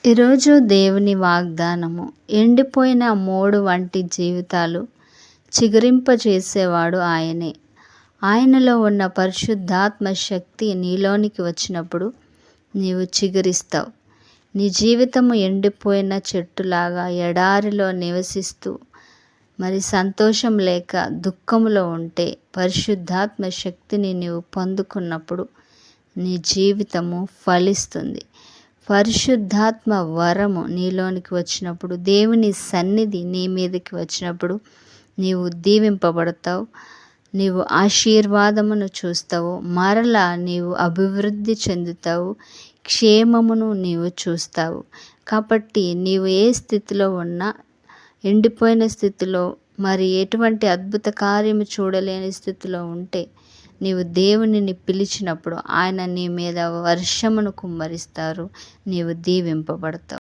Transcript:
ఈరోజు దేవుని వాగ్దానము, ఎండిపోయిన మోడు వంటి జీవితాలు చిగురింపచేసేవాడు ఆయనే. ఆయనలో ఉన్న పరిశుద్ధాత్మ శక్తి నీలోనికి వచ్చినప్పుడు నీవు చిగురిస్తావు. నీ జీవితము ఎండిపోయిన చెట్టులాగా ఎడారిలో నివసిస్తూ సంతోషం లేక దుఃఖంలో ఉంటే, పరిశుద్ధాత్మ శక్తిని నీవు పొందుకున్నప్పుడు నీ జీవితము ఫలిస్తుంది. పరిశుద్ధాత్మ వరము నీలోనికి వచ్చినప్పుడు, దేవుని సన్నిధి నీ మీదకి వచ్చినప్పుడు నీవు దీవింపబడతావు, నీవు ఆశీర్వాదమును చూస్తావు, మరలా నీవు అభివృద్ధి చెందుతావు, క్షేమమును నీవు చూస్తావు. కాబట్టి నీవు ఏ స్థితిలో ఉన్నా, ఎండిపోయిన స్థితిలో, ఎటువంటి అద్భుత కార్యము చూడలేని స్థితిలో ఉంటే, నీవు దేవునిని పిలిచినప్పుడు ఆయన నీ మీద వర్షమును కుమ్మరిస్తారు, నీవు దీవింపబడతావు.